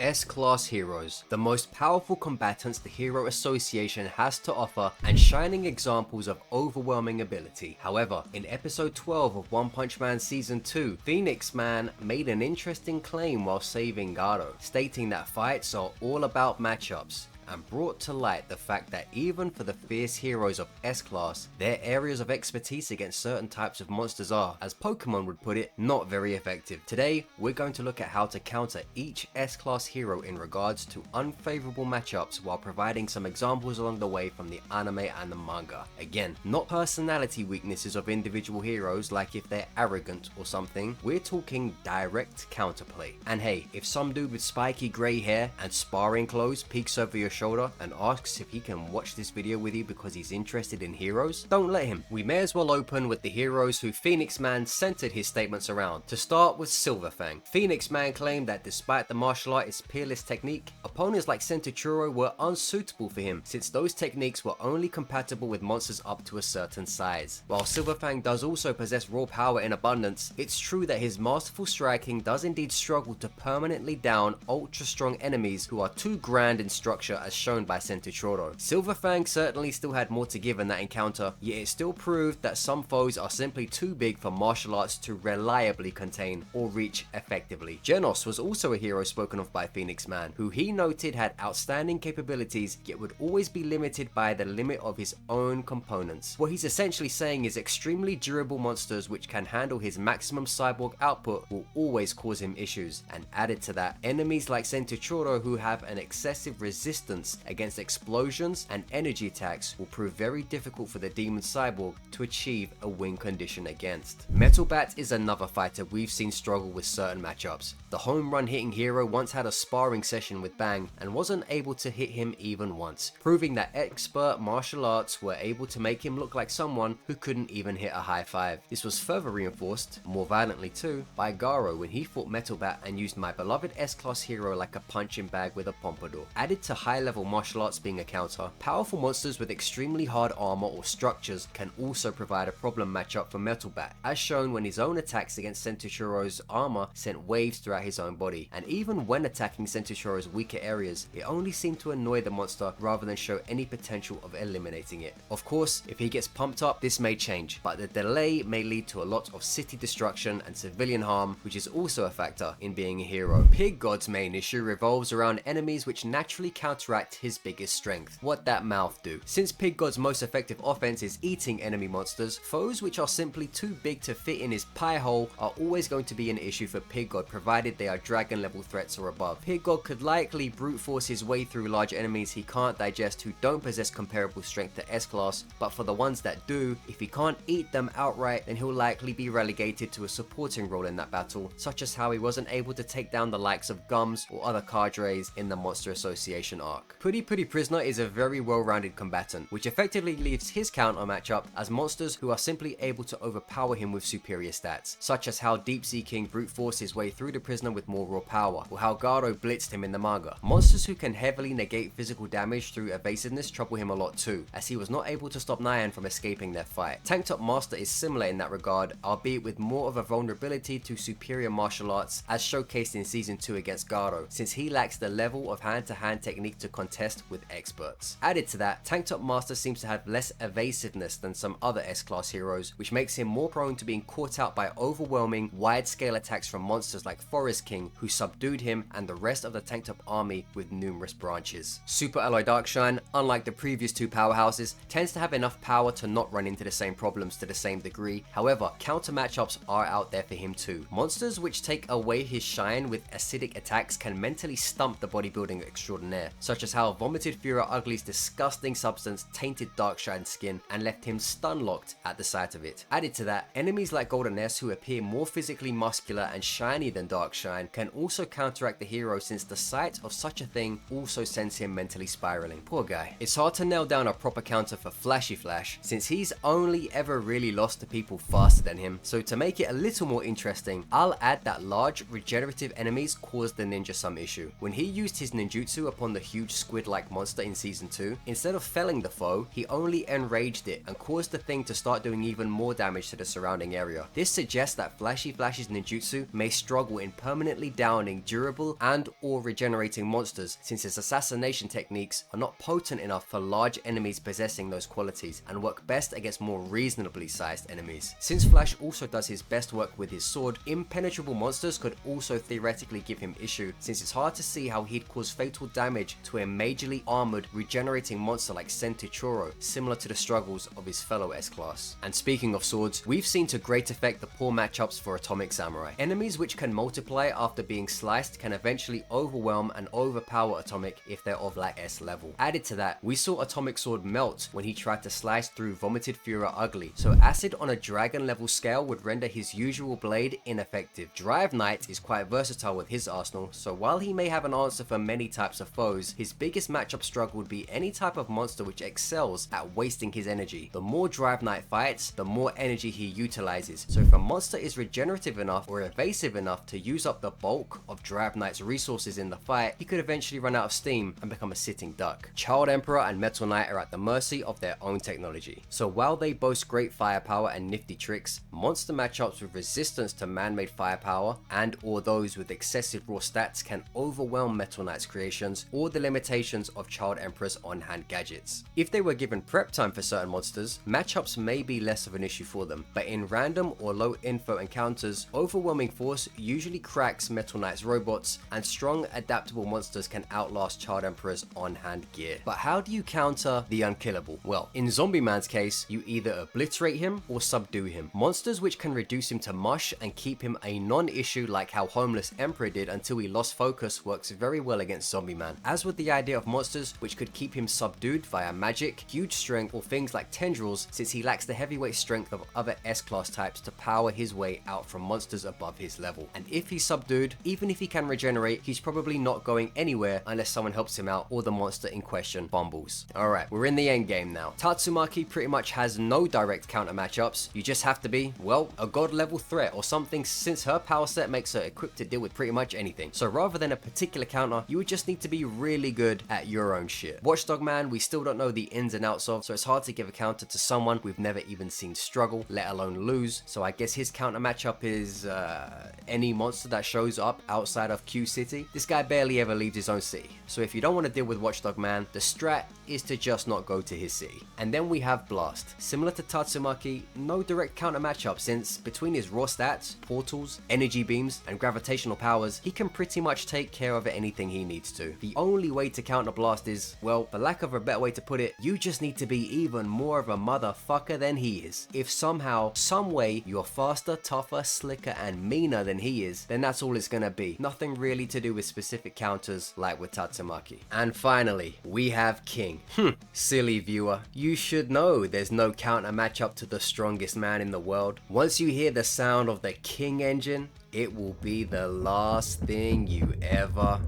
S-Class Heroes, the most powerful combatants the Hero Association has to offer and shining examples of overwhelming ability. However, in episode 12 of One Punch Man Season 2, Phoenix Man made an interesting claim while saving Garo, stating that fights are all about matchups, and brought to light the fact that even for the fierce heroes of S-Class, their areas of expertise against certain types of monsters are, as Pokemon would put it, not very effective. Today, we're going to look at how to counter each S-Class hero in regards to unfavorable matchups while providing some examples along the way from the anime and the manga. Again, not personality weaknesses of individual heroes like if they're arrogant or something, we're talking direct counterplay. And hey, if some dude with spiky grey hair and sparring clothes peeks over your shoulder and asks if he can watch this video with you because he's interested in heroes, don't let him. We may as well open with the heroes who Phoenix Man centered his statements around. To start with Silverfang. Phoenix Man claimed that despite the martial artist's peerless technique, opponents like Sentachuro were unsuitable for him since those techniques were only compatible with monsters up to a certain size. While Silverfang does also possess raw power in abundance, it's true that his masterful striking does indeed struggle to permanently down ultra strong enemies who are too grand in structure as shown by Sentachuro. Silverfang certainly still had more to give in that encounter, yet it still proved that some foes are simply too big for martial arts to reliably contain or reach effectively. Genos was also a hero spoken of by Phoenix Man, who he noted had outstanding capabilities yet would always be limited by the limit of his own components. What he's essentially saying is extremely durable monsters which can handle his maximum cyborg output will always cause him issues, and added to that, enemies like Sentachuro who have an excessive resistance against explosions and energy attacks will prove very difficult for the Demon Cyborg to achieve a win condition against. Metal Bat is another fighter we've seen struggle with certain matchups. The home run hitting hero once had a sparring session with Bang and wasn't able to hit him even once, proving that expert martial arts were able to make him look like someone who couldn't even hit a high five. This was further reinforced, more violently too, by Garo when he fought Metal Bat and used my beloved S-Class hero like a punching bag with a pompadour. Added to high-level martial arts being a counter, powerful monsters with extremely hard armor or structures can also provide a problem matchup for Metal Bat, as shown when his own attacks against Sentachuro's armor sent waves throughout his own body, and even when attacking Sentachuro's weaker areas, it only seemed to annoy the monster rather than show any potential of eliminating it. Of course, if he gets pumped up, this may change, but the delay may lead to a lot of city destruction and civilian harm, which is also a factor in being a hero. Pig God's main issue revolves around enemies which naturally counteract his biggest strength. What that mouth do? Since Pig God's most effective offense is eating enemy monsters, foes which are simply too big to fit in his pie hole are always going to be an issue for Pig God provided they are dragon level threats or above. Pig God could likely brute force his way through large enemies he can't digest who don't possess comparable strength to S-Class, but for the ones that do, if he can't eat them outright, then he'll likely be relegated to a supporting role in that battle, such as how he wasn't able to take down the likes of Gums or other cadres in the Monster Association arc. Pretty Prisoner is a very well-rounded combatant, which effectively leaves his counter matchup as monsters who are simply able to overpower him with superior stats, such as how Deep Sea King brute forced his way through the prisoner with more raw power, or how Garo blitzed him in the manga. Monsters who can heavily negate physical damage through evasiveness trouble him a lot too, as he was not able to stop Nyan from escaping their fight. Tank Top Master is similar in that regard, albeit with more of a vulnerability to superior martial arts as showcased in Season 2 against Garo, since he lacks the level of hand-to-hand technique to contest with experts. Added to that, Tank Top Master seems to have less evasiveness than some other S-Class heroes, which makes him more prone to being caught out by overwhelming, wide-scale attacks from monsters like Forest King, who subdued him and the rest of the Tank Top army with numerous branches. Super Alloy Darkshine, unlike the previous two powerhouses, tends to have enough power to not run into the same problems to the same degree. However, counter matchups are out there for him too. Monsters which take away his shine with acidic attacks can mentally stump the bodybuilding extraordinaire, such as how Vomited Fury Ugly's disgusting substance tainted Darkshine's skin and left him stun-locked at the sight of it. Added to that, enemies like Golden S who appear more physically muscular and shiny than Darkshine can also counteract the hero since the sight of such a thing also sends him mentally spiraling. Poor guy. It's hard to nail down a proper counter for Flashy Flash since he's only ever really lost to people faster than him, so to make it a little more interesting, I'll add that large regenerative enemies caused the ninja some issue. When he used his ninjutsu upon the huge huge squid-like monster in season 2, instead of felling the foe, he only enraged it and caused the thing to start doing even more damage to the surrounding area. This suggests that Flashy Flash's ninjutsu may struggle in permanently downing durable and or regenerating monsters, since his assassination techniques are not potent enough for large enemies possessing those qualities and work best against more reasonably sized enemies. Since Flash also does his best work with his sword, impenetrable monsters could also theoretically give him issue, since it's hard to see how he'd cause fatal damage to a majorly armored regenerating monster like Sentichoro, similar to the struggles of his fellow S-Class. And speaking of swords, we've seen to great effect the poor matchups for Atomic Samurai. Enemies which can multiply after being sliced can eventually overwhelm and overpower Atomic if they're of like S level. Added to that, we saw Atomic Sword melt when he tried to slice through Vomited Fura Ugly, so acid on a dragon level scale would render his usual blade ineffective. Drive Knight is quite versatile with his arsenal, so while he may have an answer for many types of foes, his biggest matchup struggle would be any type of monster which excels at wasting his energy. The more Drive Knight fights, the more energy he utilizes, so if a monster is regenerative enough or evasive enough to use up the bulk of Drive Knight's resources in the fight, he could eventually run out of steam and become a sitting duck. Child Emperor and Metal Knight are at the mercy of their own technology, so while they boast great firepower and nifty tricks, monster matchups with resistance to man-made firepower and or those with excessive raw stats can overwhelm Metal Knight's creations or the limitations of Child Emperor's on-hand gadgets. If they were given prep time for certain monsters, matchups may be less of an issue for them, but in random or low info encounters, overwhelming force usually cracks Metal Knight's robots, and strong adaptable monsters can outlast Child Emperor's on-hand gear. But how do you counter the unkillable? Well, in Zombie Man's case, you either obliterate him or subdue him. Monsters which can reduce him to mush and keep him a non-issue like how Homeless Emperor did until he lost focus works very well against Zombie Man. As with the idea of monsters which could keep him subdued via magic, huge strength, or things like tendrils, since he lacks the heavyweight strength of other S-Class types to power his way out from monsters above his level. And if he's subdued, even if he can regenerate, he's probably not going anywhere unless someone helps him out or the monster in question fumbles. Alright, we're in the end game now. Tatsumaki pretty much has no direct counter matchups. You just have to be, well, a god level threat or something, since her power set makes her equipped to deal with pretty much anything. So rather than a particular counter, you would just need to be really good at your own shit. Watchdog Man, we still don't know the ins and outs of, so it's hard to give a counter to someone we've never even seen struggle, let alone lose. So I guess his counter matchup is any monster that shows up outside of Q City. This guy barely ever leaves his own city, so if you don't want to deal with Watchdog Man, the strat is to just not go to his city. And then we have Blast. Similar to Tatsumaki, no direct counter matchup, since between his raw stats, portals, energy beams, and gravitational powers, he can pretty much take care of anything he needs to. The only way to counter Blast is, well, for lack of a better way to put it, you just need to be even more of a motherfucker than he is. If somehow, some way, you're faster, tougher, slicker, and meaner than he is, then that's all it's gonna be. Nothing really to do with specific counters like with Tatsumaki. And finally, we have King. Silly viewer, you should know there's no counter matchup to the strongest man in the world. Once you hear the sound of the King engine, it will be the last thing you ever